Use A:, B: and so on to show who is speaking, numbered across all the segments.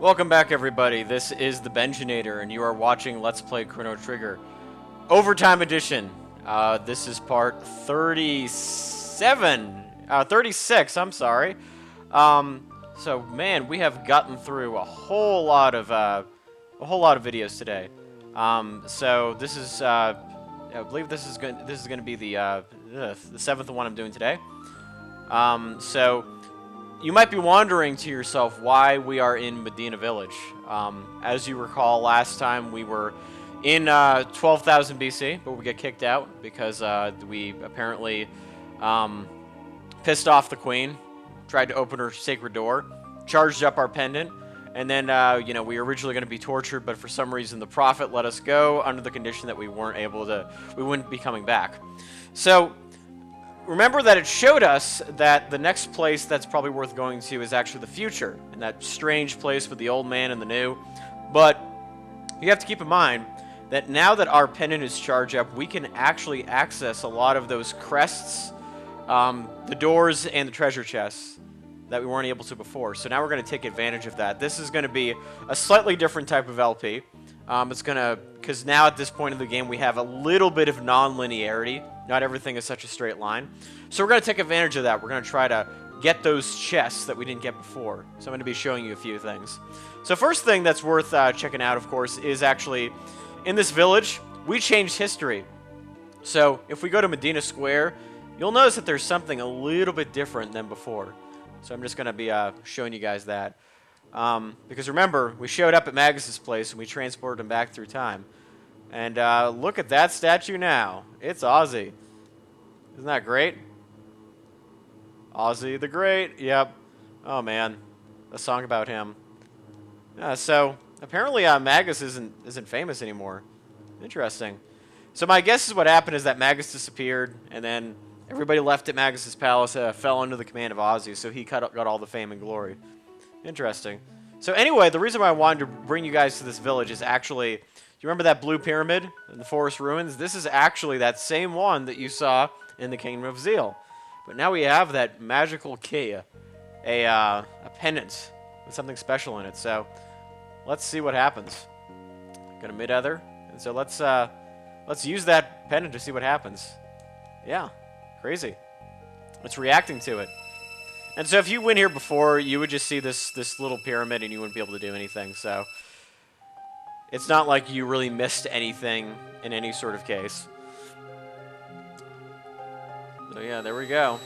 A: Welcome back, everybody. This is the Benjinator, and you are watching Let's Play Chrono Trigger Overtime Edition. This is part 36, I'm sorry. So, man, we have gotten through a whole lot of videos today. So this is, I believe this is going to be the seventh one I'm doing today. So. You might be wondering to yourself why we are in Medina Village. As you recall, last time we were in 12,000 BC, but we get kicked out because we apparently pissed off the queen, tried to open her sacred door, charged up our pendant, and then you know, we were originally going to be tortured, but for some reason the prophet let us go under the condition that we wouldn't be coming back. So. Remember that it showed us that the next place that's probably worth going to is actually the future, and that strange place with the old man and the new. But you have to keep in mind that now that our pendant is charged up, we can actually access a lot of those crests, the doors, and the treasure chests that we weren't able to before. So now we're going to take advantage of that. This is going to be a slightly different type of LP. Because now at this point in the game we have a little bit of non-linearity. Not everything is such a straight line. So we're going to take advantage of that. We're going to try to get those chests that we didn't get before. So I'm going to be showing you a few things. So first thing that's worth checking out, of course, is actually in this village, we changed history. So if we go to Medina Square, you'll notice that there's something a little bit different than before. So I'm just going to be showing you guys that. Because remember, we showed up at Magus's place and we transported him back through time. And look at that statue now. It's Ozzy. Isn't that great? Ozzy the Great. Yep. Oh man, a song about him. So apparently Magus isn't famous anymore. Interesting. So my guess is what happened is that Magus disappeared, and then everybody left at Magus's palace fell under the command of Ozzy, so he got all the fame and glory. Interesting. So anyway, the reason why I wanted to bring you guys to this village is actually, do you remember that blue pyramid in the forest ruins? This is actually that same one that you saw in the Kingdom of Zeal. But now we have that magical key, a pendant with something special in it. So let's see what happens. Got a mid-ether, and so let's use that pendant to see what happens. Yeah, crazy. It's reacting to it. And so if you went here before, you would just see this little pyramid and you wouldn't be able to do anything. So it's not like you really missed anything in any sort of case. So yeah, there we go.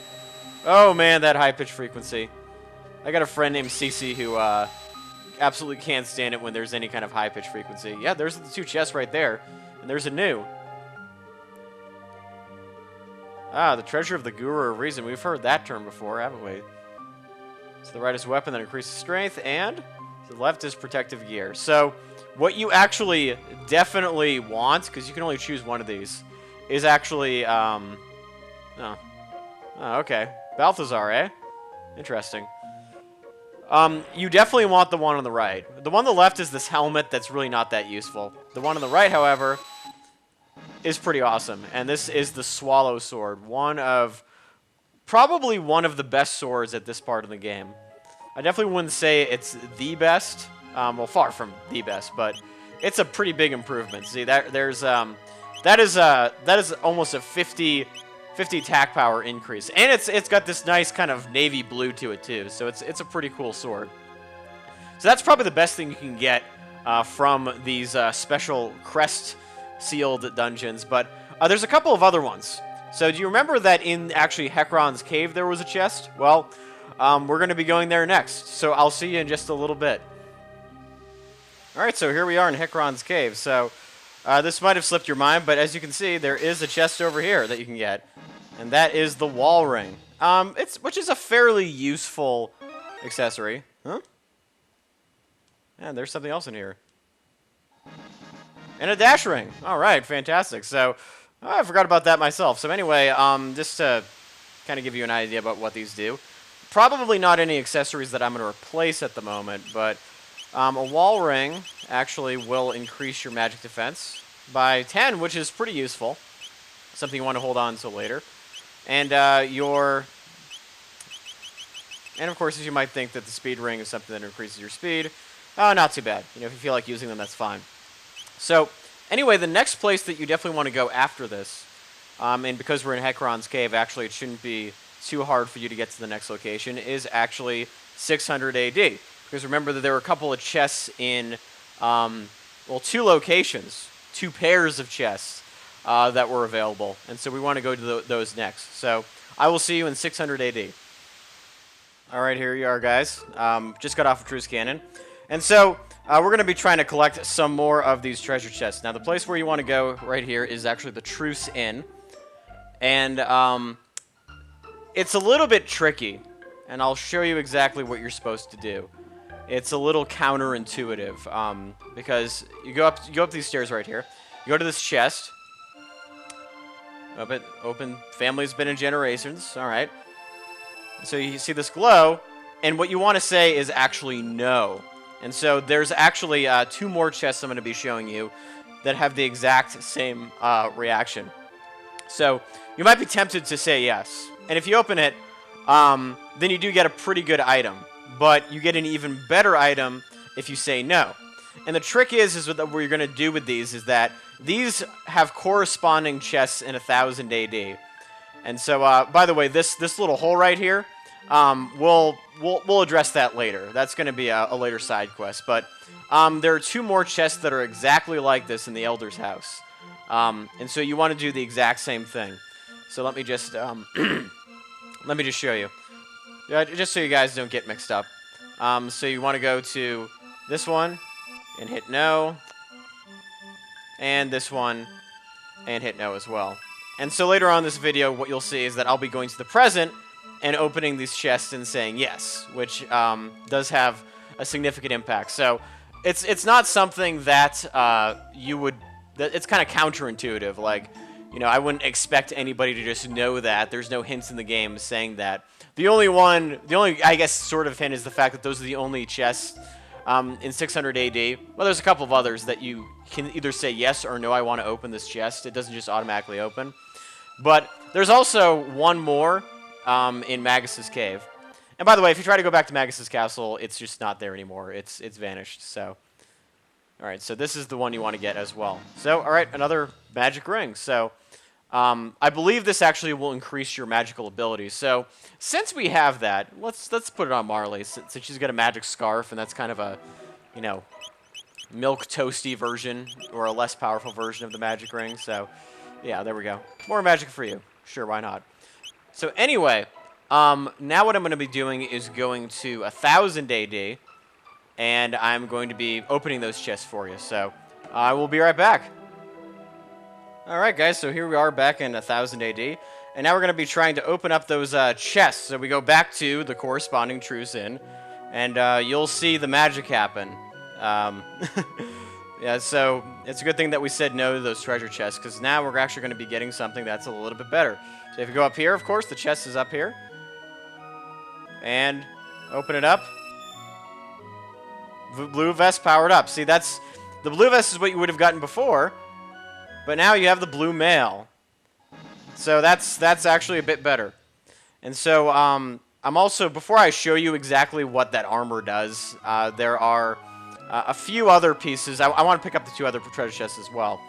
A: Oh man, that high-pitched frequency. I got a friend named Cece who absolutely can't stand it when there's any kind of high-pitched frequency. Yeah, there's the two chests right there. And there's a new. Ah, the treasure of the Guru of Reason. We've heard that term before, haven't we? So the right is weapon that increases strength, and the left is protective gear. So what you actually definitely want, because you can only choose one of these, is actually, oh, okay. Balthazar, eh? Interesting. You definitely want the one on the right. The one on the left is this helmet that's really not that useful. The one on the right, however, is pretty awesome. And this is the Swallow Sword. Probably one of the best swords at this part of the game. I definitely wouldn't say it's the best. Well, far from the best, but it's a pretty big improvement. See, that is almost a 50 attack power increase, and it's got this nice kind of navy blue to it too. So it's a pretty cool sword. So that's probably the best thing you can get from these special crest sealed dungeons. But there's a couple of other ones. So do you remember that in actually Hekron's cave there was a chest? Well, we're going to be going there next. So I'll see you in just a little bit. Alright, so here we are in Hekron's cave. So this might have slipped your mind, but as you can see, there is a chest over here that you can get. And that is the wall ring. Which is a fairly useful accessory. Huh? And there's something else in here. And a dash ring. Alright, fantastic. So I forgot about that myself. So anyway, just to kind of give you an idea about what these do. Probably not any accessories that I'm going to replace at the moment, but a wall ring actually will increase your magic defense by 10, which is pretty useful. Something you want to hold on to later. And and of course, as you might think that the speed ring is something that increases your speed. Oh, not too bad. You know, if you feel like using them, that's fine. So, anyway, the next place that you definitely want to go after this, and because we're in Hekron's cave, actually it shouldn't be too hard for you to get to the next location, is actually 600 AD. Because remember that there were a couple of chests in, well, 2 locations, 2 pairs of chests that were available. And so we want to go to those next. So I will see you in 600 AD. All right, here you are, guys. Just got off of Truce Cannon. And so we're going to be trying to collect some more of these treasure chests. Now, the place where you want to go right here is actually the Truce Inn. And it's a little bit tricky, and I'll show you exactly what you're supposed to do. It's a little counterintuitive, because you go up these stairs right here. You go to this chest. Open. Family's been in generations. All right. So you see this glow, and what you want to say is actually no. And so there's actually 2 more chests I'm going to be showing you that have the exact same reaction. So you might be tempted to say yes. And if you open it, then you do get a pretty good item. But you get an even better item if you say no. And the trick is what you're going to do with these is that these have corresponding chests in 1000 AD. And so, by the way, this little hole right here, we'll address that later. That's going to be a later side quest. But there are 2 more chests that are exactly like this in the Elder's house. And so you want to do the exact same thing. So let me just show you. Just so you guys don't get mixed up. So you want to go to this one and hit no. And this one and hit no as well. And so later on in this video, what you'll see is that I'll be going to the present and opening these chests and saying yes, which does have a significant impact. So it's not something that you would... It's kind of counterintuitive. Like, you know, I wouldn't expect anybody to just know that. There's no hints in the game saying that. The only, I guess, sort of hint is the fact that those are the only chests in 600 AD. Well, there's a couple of others that you can either say yes or no, I want to open this chest. It doesn't just automatically open. But there's also one more in Magus's cave. And by the way, if you try to go back to Magus's castle, it's just not there anymore. It's vanished. So, all right. So this is the one you want to get as well. So, all right, another magic ring. So, I believe this actually will increase your magical abilities. So, since we have that, let's put it on Marley, since she's got a magic scarf, and that's kind of a, you know, milk toasty version or a less powerful version of the magic ring. So, yeah, there we go. More magic for you. Sure, why not? So anyway, now what I'm going to be doing is going to 1000 AD, and I'm going to be opening those chests for you. So I will be right back. All right, guys, so here we are back in 1000 AD, and now we're going to be trying to open up those chests. So we go back to the corresponding Truce Inn, and you'll see the magic happen. Yeah, so it's a good thing that we said no to those treasure chests, because now we're actually going to be getting something that's a little bit better. So if you go up here, of course, the chest is up here. And open it up. Blue vest powered up. See, that's... The blue vest is what you would have gotten before, but now you have the blue mail. So that's actually a bit better. And so I'm also... Before I show you exactly what that armor does, there are... a few other pieces. I want to pick up the 2 other treasure chests as well.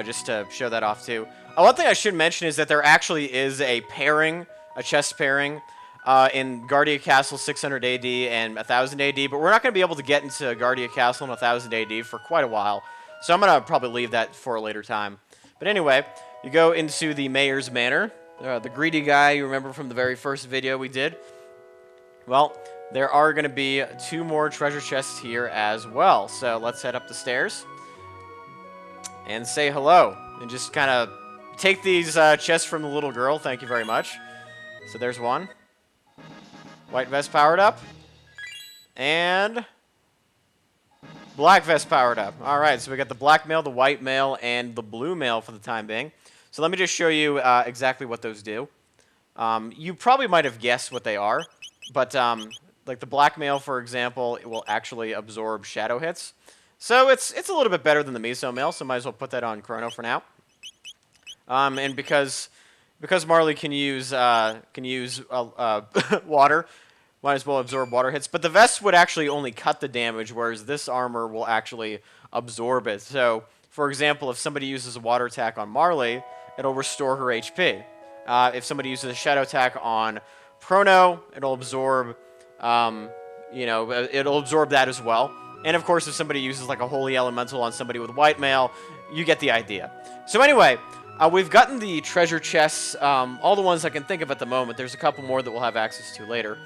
A: Just to show that off too. One thing I should mention is that there actually is a pairing, a chest pairing, in Guardia Castle 600 AD and 1000 AD, but we're not going to be able to get into Guardia Castle in 1000 AD for quite a while. So I'm going to probably leave that for a later time. But anyway, you go into the Mayor's Manor. The greedy guy you remember from the very first video we did. Well... There are going to be 2 more treasure chests here as well. So let's head up the stairs and say hello. And just kind of take these chests from the little girl. Thank you very much. So there's one. White vest powered up. And black vest powered up. All right, so we got the black mail, the white mail, and the blue mail for the time being. So let me just show you exactly what those do. You probably might have guessed what they are. But... like the black mail, for example, it will actually absorb shadow hits. So it's a little bit better than the miso mail, so might as well put that on Chrono for now. And because Marley can use water, might as well absorb water hits. But the vest would actually only cut the damage, whereas this armor will actually absorb it. So, for example, if somebody uses a water attack on Marley, it'll restore her HP. If somebody uses a shadow attack on Chrono, it'll absorb, it'll absorb that as well. And of course, if somebody uses like a holy elemental on somebody with white mail, you get the idea. So anyway, we've gotten the treasure chests, all the ones I can think of at the moment. There's a couple more that we'll have access to later.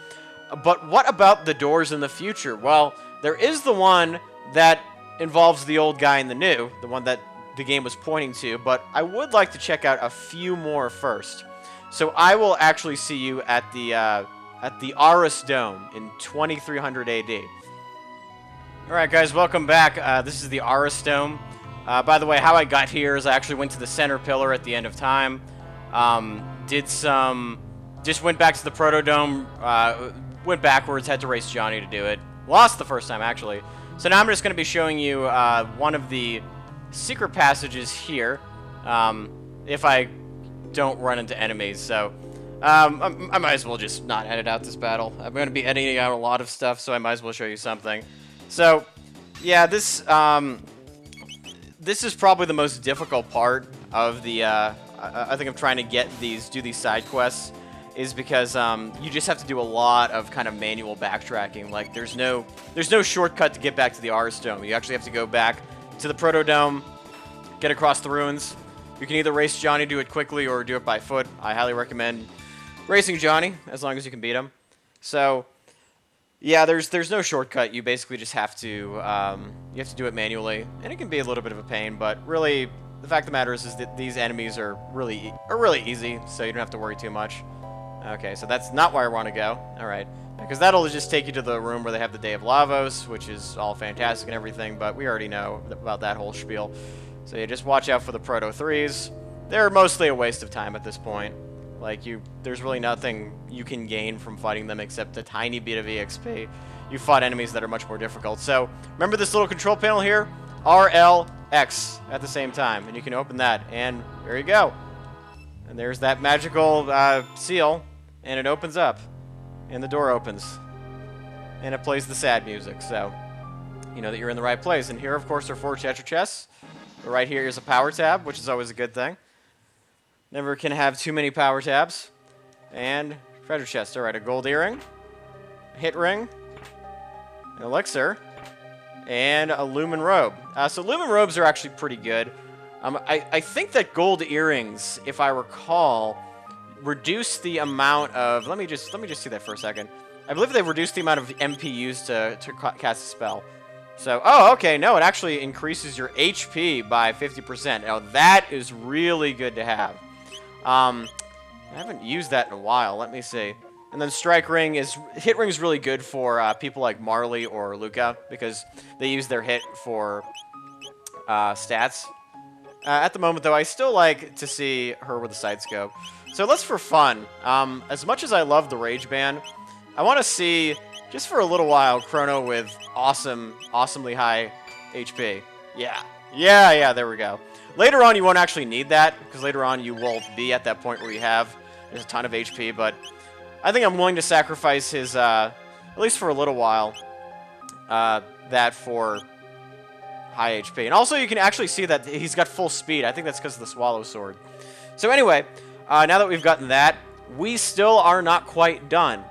A: But what about the doors in the future? Well, there is the one that involves the old guy and the new, the one that the game was pointing to, but I would like to check out a few more first. So I will actually see you at the Aris Dome in 2300 AD. Alright guys, welcome back. This is the Aris Dome. By the way, how I got here is I actually went to the center pillar at the end of time. Just went back to the Proto-Dome, went backwards, had to race Johnny to do it. Lost the first time, actually. So now I'm just going to be showing you one of the secret passages here, if I don't run into enemies. So I might as well just not edit out this battle. I'm going to be editing out a lot of stuff, so I might as well show you something. So, yeah, this is probably the most difficult part of the, I think I'm trying to do these side quests, is because you just have to do a lot of kind of manual backtracking. Like, there's no shortcut to get back to the Aris Dome. You actually have to go back to the Proto-Dome, get across the ruins. You can either race Johnny, do it quickly, or do it by foot. I highly recommend racing Johnny, as long as you can beat him. So, yeah, there's no shortcut. You basically just have to you have to do it manually, and it can be a little bit of a pain. But really, the fact of the matter is that these enemies are really easy, so you don't have to worry too much. Okay, so that's not where I want to go. All right, because that'll just take you to the room where they have the Day of Lavos, which is all fantastic and everything. But we already know about that whole spiel. So yeah, just watch out for the Proto 3s. They're mostly a waste of time at this point. Like, there's really nothing you can gain from fighting them except a tiny bit of EXP. You fought enemies that are much more difficult. So, remember this little control panel here? RLX at the same time. And you can open that, and there you go. And there's that magical seal, and it opens up. And the door opens. And it plays the sad music, so you know that you're in the right place. And here, of course, are 4 treasure chests. Right here is a power tab, which is always a good thing. Never can have too many power tabs. And treasure chest. Alright, a gold earring, a hit ring, an elixir, and a lumen robe. So lumen robes are actually pretty good. I think that gold earrings, if I recall, reduce the amount of... Let me just see that for a second. I believe they reduce the amount of MP used to cast a spell. So, oh, okay, no, it actually increases your HP by 50%. Now, that is really good to have. I haven't used that in a while. Let me see. And then strike ring hit ring is really good for people like Marley or Luca, because they use their hit for stats. At the moment, though, I still like to see her with a side scope. So let's, for fun, as much as I love the Rage Band, I want to see, just for a little while, Chrono with awesomely high HP. Yeah, there we go. Later on, you won't actually need that, because later on you will be at that point where there's a ton of HP, but I think I'm willing to sacrifice his, at least for a little while, that for high HP. And also, you can actually see that he's got full speed. I think that's because of the Swallow Sword. So anyway, now that we've gotten that, we still are not quite done.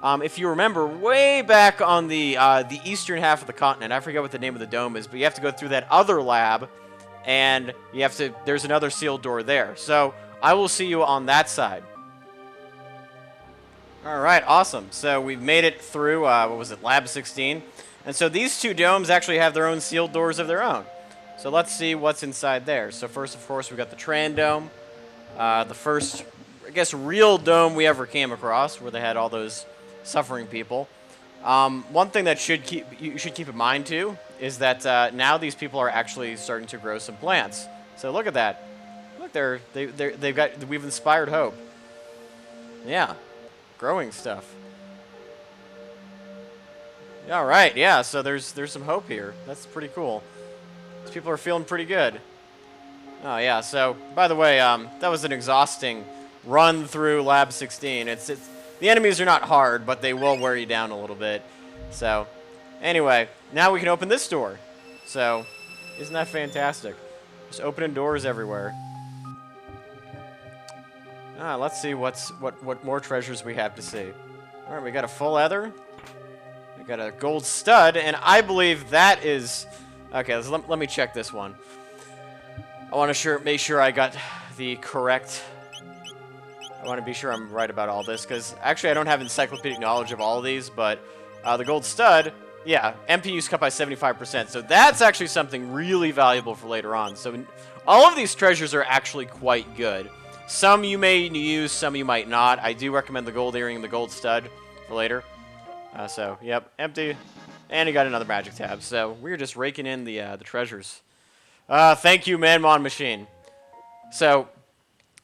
A: If you remember, way back on the eastern half of the continent, I forget what the name of the dome is, but you have to go through that other lab, and there's another sealed door there. So, I will see you on that side. Alright, awesome. So, we've made it through, what was it, Lab 16. And so, these two domes actually have their own sealed doors of their own. So, let's see what's inside there. So, first, of course, we've got the Tran Dome. The first, I guess, real dome we ever came across, where they had all those suffering people. One thing that you should keep in mind too is that now these people are actually starting to grow some plants. So look at that. Look, we've inspired hope. Yeah, growing stuff. All right, yeah. So there's some hope here. That's pretty cool. These people are feeling pretty good. Oh yeah. So by the way, that was an exhausting run through Lab 16. It's The enemies are not hard, but they will wear you down a little bit. So, anyway, now we can open this door. So, isn't that fantastic? Just opening doors everywhere. Let's see what more treasures we have to see. All right, we got a full leather. We got a gold stud, and I believe that is... Okay, let me check this one. I want to make sure I got the correct... I want to be sure I'm right about all this, because actually I don't have encyclopedic knowledge of all of these, but the gold stud, yeah, MP use cut by 75%, so that's actually something really valuable for later on. So all of these treasures are actually quite good. Some you may use, some you might not. I do recommend the gold earring and the gold stud for later. So, yep, empty. And you got another magic tab. So, we're just raking in the treasures. Thank you, Man Machine. So,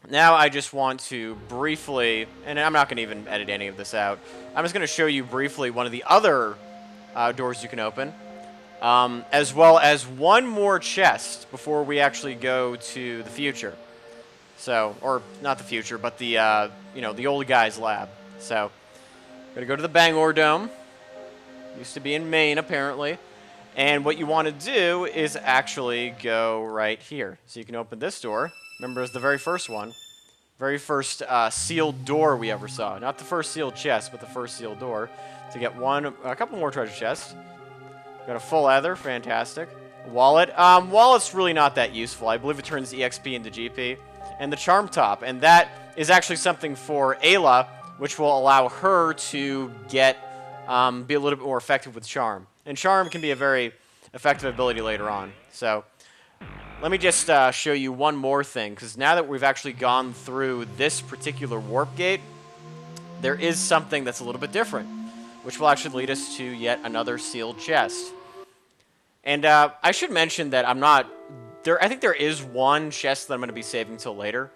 A: now I just want to briefly, and I'm not going to even edit any of this out. I'm just going to show you briefly one of the other doors you can open. As well as one more chest before we actually go to the future. So, or not the future, but the, you know, the old guy's lab. So, we're going to go to the Bangor Dome. Used to be in Maine, apparently. And what you want to do is actually go right here. So you can open this door. Remember, it's the very first one. Very first sealed door we ever saw. Not the first sealed chest, but the first sealed door. To get a couple more treasure chests. Got a full leather, fantastic. Wallet. Wallet's really not that useful. I believe it turns EXP into GP. And the charm top. And that is actually something for Ayla, which will allow her to get... be a little bit more effective with Charm. And Charm can be a very effective ability later on. So, let me just show you one more thing, because now that we've actually gone through this particular warp gate, there is something that's a little bit different, which will actually lead us to yet another sealed chest. And I should mention that I'm not... I think there is one chest that I'm going to be saving till later.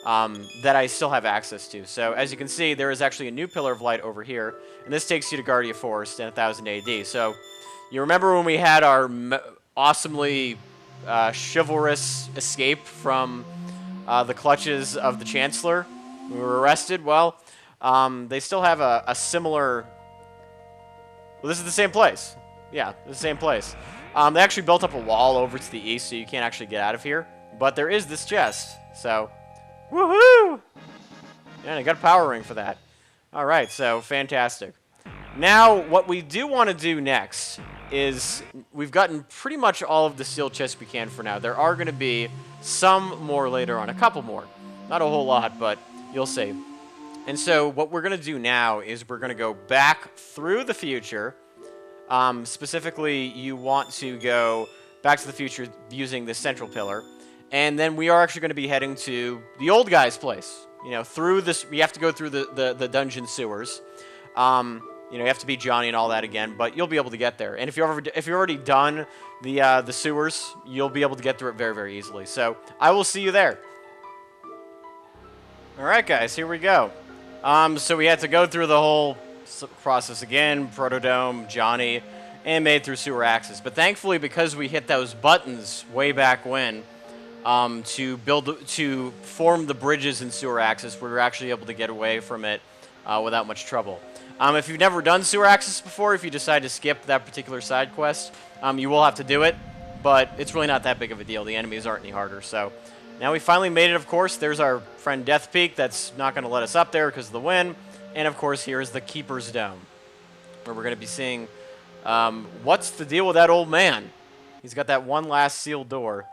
A: That I still have access to. So, as you can see, there is actually a new Pillar of Light over here, and this takes you to Guardia Forest in 1000 AD. So, you remember when we had our awesomely chivalrous escape from the clutches of the Chancellor? We were arrested? Well, they still have a similar... Well, this is the same place. Yeah, the same place. They actually built up a wall over to the east, so you can't actually get out of here. But there is this chest, so... Woohoo! And I got a power ring for that. Alright, so fantastic. Now, what we do want to do next is we've gotten pretty much all of the sealed chests we can for now. There are going to be some more later on, a couple more. Not a whole lot, but you'll see. And so what we're going to do now is we're going to go back through the future. Specifically, you want to go back to the future using the central pillar. And then we are actually going to be heading to the old guy's place. You know, through this, we have to go through the dungeon sewers. You know, you have to beat Johnny and all that again, but you'll be able to get there. And if you've already done the sewers, you'll be able to get through it very, very easily. So I will see you there. All right, guys, here we go. So we had to go through the whole process again, Protodome, Johnny, and made through sewer access. But thankfully, because we hit those buttons way back when. To form the bridges in sewer access, we were actually able to get away from it without much trouble. If you've never done sewer access before, if you decide to skip that particular side quest, you will have to do it, but it's really not that big of a deal. The enemies aren't any harder. So now we finally made it, of course. There's our friend Death Peak that's not going to let us up there because of the wind. And, of course, here is the Keeper's Dome, where we're going to be seeing what's the deal with that old man. He's got that one last sealed door.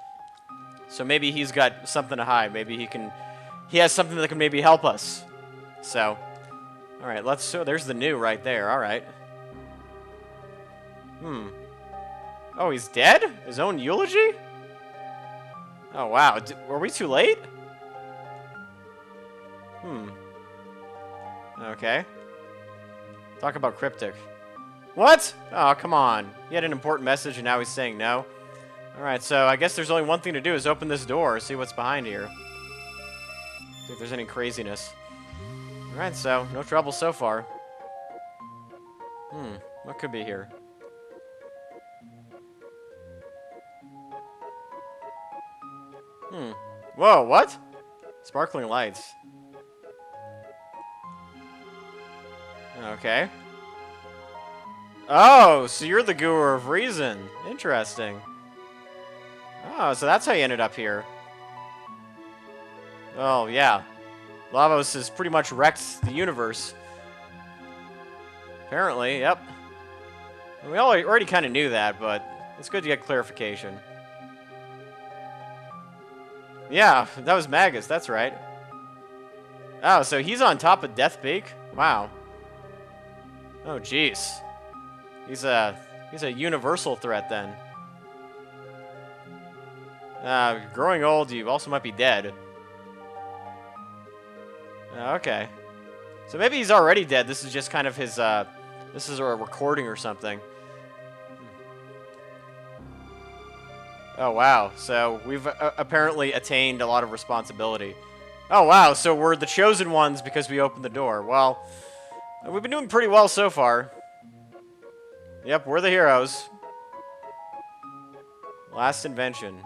A: So maybe he's got something to hide. Maybe he has something that can maybe help us. So, all right, so there's the new right there. All right. Oh, he's dead? His own eulogy? Oh, wow. Were we too late? Okay. Talk about cryptic. What? Oh, come on. He had an important message and now he's saying no. Alright, so I guess there's only one thing to do is open this door, see what's behind here. See if there's any craziness. Alright, so no trouble so far. What could be here? Whoa, what? Sparkling lights. Okay. Oh, so you're the Guru of Reason. Interesting. Oh, so that's how you ended up here. Oh, yeah. Lavos has pretty much wrecked the universe. Apparently, yep. We already kind of knew that, but it's good to get clarification. Yeah, that was Magus, that's right. Oh, so he's on top of Death Peak? Wow. Oh, jeez. He's a universal threat then. Growing old, you also might be dead. Okay. So maybe he's already dead. This is just kind of his, this is a recording or something. Oh, wow. So we've apparently attained a lot of responsibility. Oh, wow. So we're the chosen ones because we opened the door. Well, we've been doing pretty well so far. Yep, we're the heroes. Last invention.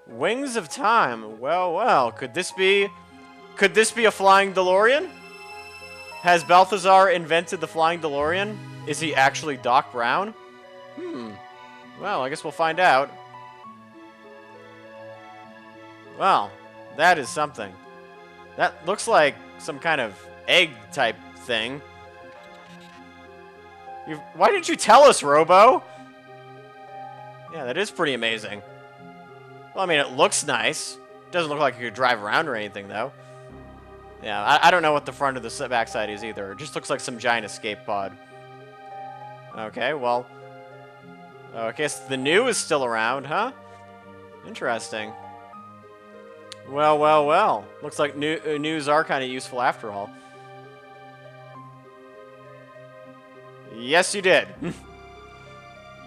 A: Wings of Time. Well, well. Could this be a flying DeLorean? Has Balthazar invented the flying DeLorean? Is he actually Doc Brown? Well, I guess we'll find out. Well, that is something. That looks like some kind of egg-type thing. Why didn't you tell us, Robo? Yeah, that is pretty amazing. Well, I mean, it looks nice. It doesn't look like you could drive around or anything, though. Yeah, I don't know what the front of the backside is either. It just looks like some giant escape pod. Okay, well. I guess the new is still around, huh? Interesting. Well, well, well. Looks like news are kind of useful after all. Yes, you did.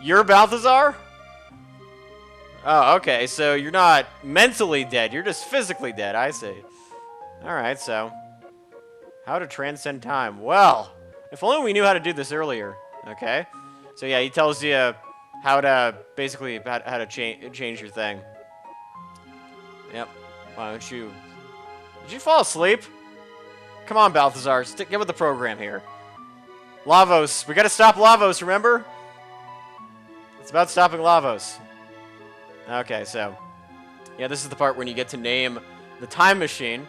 A: You're Balthazar? Oh, okay, so you're not mentally dead. You're just physically dead, I see. Alright, so. How to transcend time. Well, if only we knew how to do this earlier. Okay. So yeah, he tells you how to, basically, how to change your thing. Yep. Why don't you... Did you fall asleep? Come on, Balthazar. Get with the program here. Lavos. We gotta stop Lavos, remember? It's about stopping Lavos. Okay, so... Yeah, this is the part when you get to name the time machine.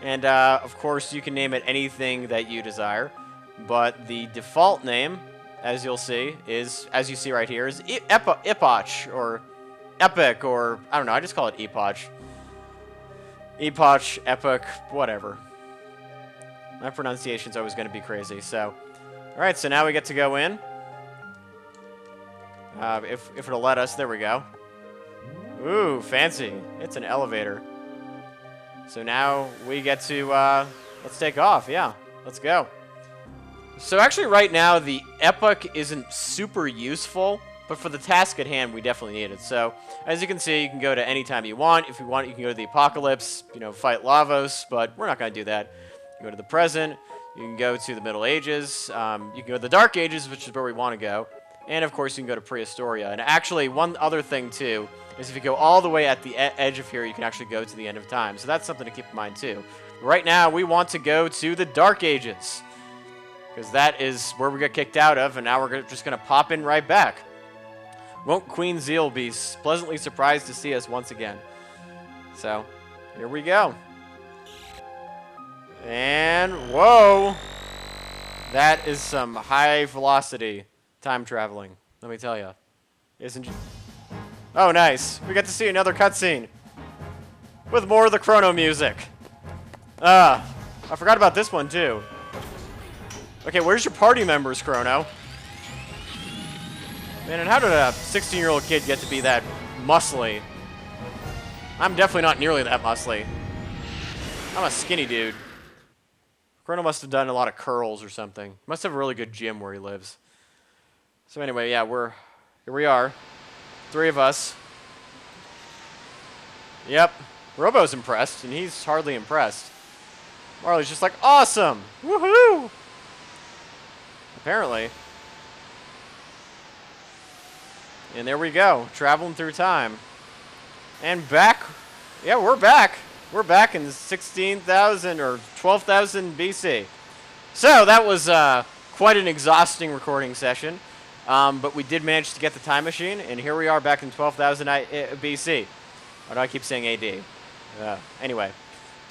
A: And, of course, you can name it anything that you desire. But the default name, as you'll see, is, as you see right here, is Epoch, or Epic, or, I don't know, I just call it Epoch. Epoch, Epic, whatever. My pronunciation's always going to be crazy, so... Alright, so now we get to go in. If it'll let us, there we go. Ooh, fancy. It's an elevator. So now we get to, let's take off. Yeah, let's go. So actually right now, the Epic isn't super useful, but for the task at hand, we definitely need it. So, as you can see, you can go to any time you want. If you want, you can go to the Apocalypse, you know, fight Lavos, but we're not going to do that. You can go to the present, you can go to the Middle Ages, you can go to the Dark Ages, which is where we want to go, and of course you can go to Prehistoria. And actually, one other thing too, is if you go all the way at the edge of here, you can actually go to the end of time. So that's something to keep in mind too. Right now, we want to go to the Dark Ages, because that is where we got kicked out of, and now we're just going to pop in right back. Won't Queen Zeal be pleasantly surprised to see us once again? So, here we go. And, whoa! That is some high-velocity time traveling, let me tell you. Isn't it? Oh, nice. We got to see another cutscene with more of the Chrono music. I forgot about this one, too. Okay, where's your party members, Crono? Man, and how did a 16-year-old kid get to be that muscly? I'm definitely not nearly that muscly. I'm a skinny dude. Crono must have done a lot of curls or something. Must have a really good gym where he lives. So anyway, yeah, here we are. 3 of us. Yep. Robo's impressed, and he's hardly impressed. Marley's just like, awesome! Woohoo! Apparently. And there we go, traveling through time. And back. Yeah, we're back. We're back in 16,000 or 12,000 BC. So that was quite an exhausting recording session. But we did manage to get the time machine, and here we are back in 12,000 BC. Why do I keep saying AD? Anyway,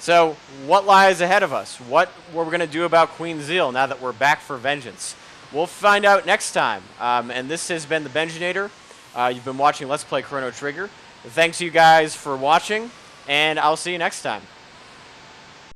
A: so what lies ahead of us? What we're going to do about Queen Zeal now that we're back for vengeance? We'll find out next time. And this has been the Benjinator. You've been watching Let's Play Chrono Trigger. Thanks you guys for watching, and I'll see you next time.